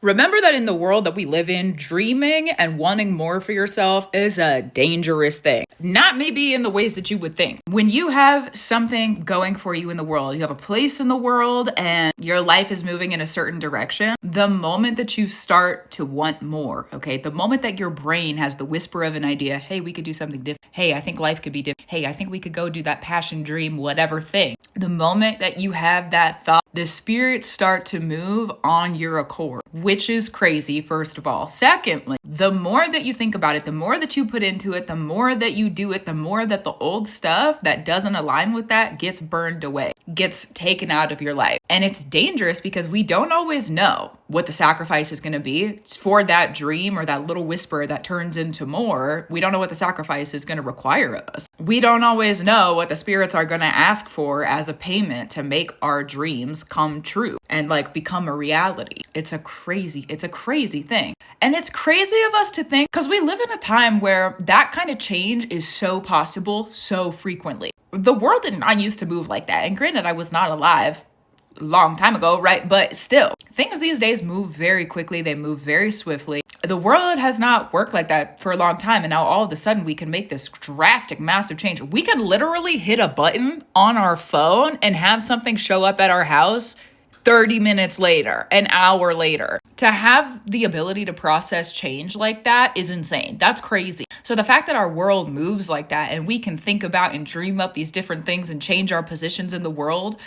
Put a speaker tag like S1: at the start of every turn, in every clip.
S1: Remember that in the world that we live in, dreaming and wanting more for yourself is a dangerous thing. Not maybe in the ways that you would think. When you have something going for you in the world, you have a place in the world and your life is moving in a certain direction, the moment that you start to want more, okay, the moment that your brain has the whisper of an idea, hey, we could do something different. Hey, I think life could be different. Hey, I think we could go do that passion, dream, whatever thing. The moment that you have that thought, the spirits start to move on your accord, which is crazy, first of all. Secondly, the more that you think about it, the more that you put into it, the more that you do it, the more that the old stuff that doesn't align with that gets burned away, gets taken out of your life. And it's dangerous because we don't always know what the sacrifice is going to be for that dream or that little whisper that turns into more. We don't know what the sacrifice is going to require of us. We don't always know what the spirits are going to ask for as a payment to make our dreams come true and like become a reality. It's a crazy thing. And it's crazy of us to think, because we live in a time where that kind of change is so possible so frequently. The world did not used to move like that. And granted, I was not alive a long time ago, right? But still, things these days move very quickly. They move very swiftly. The world has not worked like that for a long time. And now all of a sudden we can make this drastic, massive change. We can literally hit a button on our phone and have something show up at our house 30 minutes later, an hour later. To have the ability to process change like that is insane. That's crazy. So the fact that our world moves like that and we can think about and dream up these different things and change our positions in the world.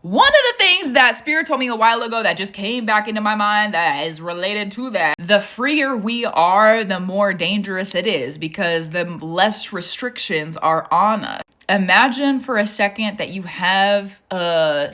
S1: One of the things that Spirit told me a while ago that just came back into my mind that is related to that, the freer we are, the more dangerous it is because the less restrictions are on us. Imagine for a second that you have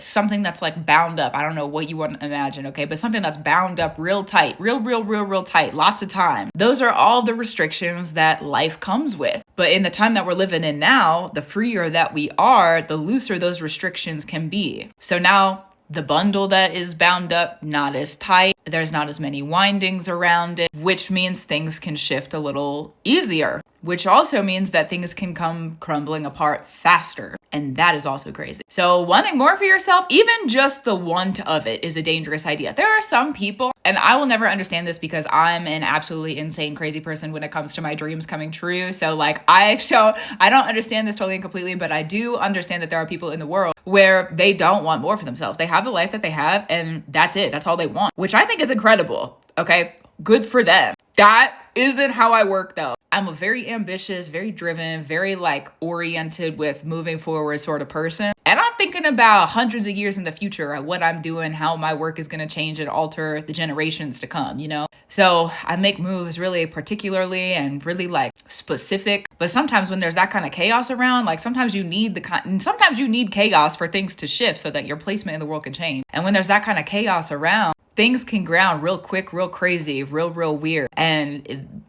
S1: something that's like bound up. I don't know what you want to imagine, okay? But something that's bound up real tight, real tight, lots of time. Those are all the restrictions that life comes with. But in the time that we're living in now, the freer that we are, the looser those restrictions can be. So now the bundle that is bound up, not as tight. There's not as many windings around it, which means things can shift a little easier, which also means that things can come crumbling apart faster. And that is also crazy. So wanting more for yourself, even just the want of it is a dangerous idea. There are some people, and I will never understand this because I'm an absolutely insane, crazy person when it comes to my dreams coming true. So I don't understand this totally and completely, but I do understand that there are people in the world where they don't want more for themselves. They have the life that they have and that's it. That's all they want, which I think is incredible. Okay. Good for them. That isn't how I work though. I'm a very ambitious, very driven, very oriented with moving forward sort of person. And I'm thinking about hundreds of years in the future, what I'm doing, how my work is going to change and alter the generations to come, you know? So I make moves really particularly and really specific. But sometimes when there's that kind of chaos around, sometimes you need chaos for things to shift so that your placement in the world can change. And when there's that kind of chaos around, things can ground real quick, real crazy, real weird. And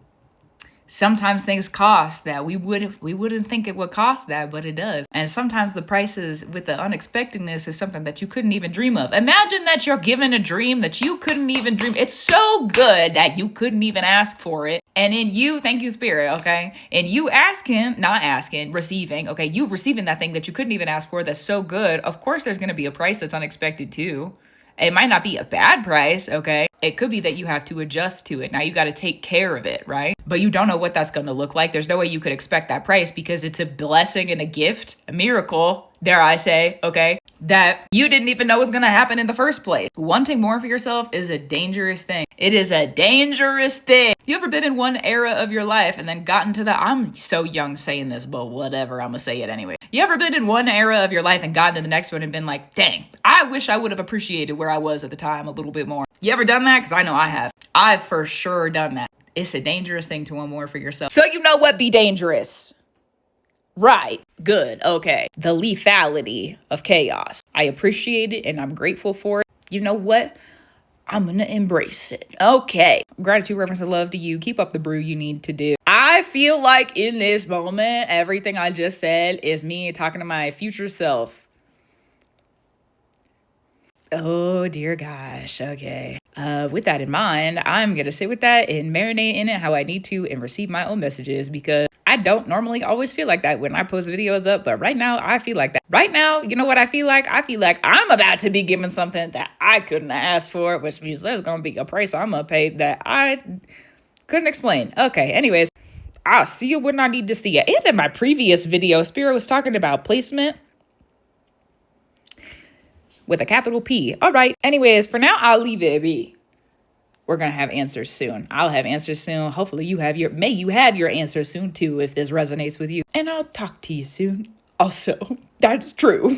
S1: sometimes things cost that we wouldn't think it would cost that, but it does. And sometimes the prices with the unexpectedness is something that you couldn't even dream of. Imagine that you're given a dream that you couldn't even dream. It's so good that you couldn't even ask for it. And in you, thank you, Spirit, okay? And you receiving, okay? You receiving that thing that you couldn't even ask for that's so good. Of course, there's going to be a price that's unexpected too. It might not be a bad price, okay? It could be that you have to adjust to it. Now you got to take care of it, right? But you don't know what that's going to look like. There's no way you could expect that price because it's a blessing and a gift, a miracle, dare I say, okay, that you didn't even know was going to happen in the first place. Wanting more for yourself is a dangerous thing. It is a dangerous thing. You ever been in one era of your life and then gotten to I'm so young saying this, but whatever, I'm going to say it anyway. You ever been in one era of your life and gotten to the next one and been like, dang, I wish I would have appreciated where I was at the time a little bit more. You ever done that? Because I know I have. I've for sure done that. It's a dangerous thing to want more for yourself. So you know what be dangerous? Right. Good. Okay. The lethality of chaos. I appreciate it and I'm grateful for it. You know what? I'm going to embrace it. Okay. Gratitude, reverence, and love to you. Keep up the brew you need to do. I feel like in this moment, everything I just said is me talking to my future self. Oh dear gosh. Okay. With that in mind, I'm gonna sit with that and marinate in it how I need to and receive my own messages, because I don't normally always feel like that when I post videos up, but right now I feel like that. Right now, you know what I feel like? I feel like I'm about to be given something that I couldn't have asked for, which means there's gonna be a price I'm gonna pay that I couldn't explain. Okay, anyways, I'll see you when I need to see you. And in my previous video, Spirit was talking about placement with a capital P. All right. Anyways, for now, I'll leave it be. We're going to have answers soon. I'll have answers soon. Hopefully you have your answers soon too, if this resonates with you. And I'll talk to you soon. Also, that's true.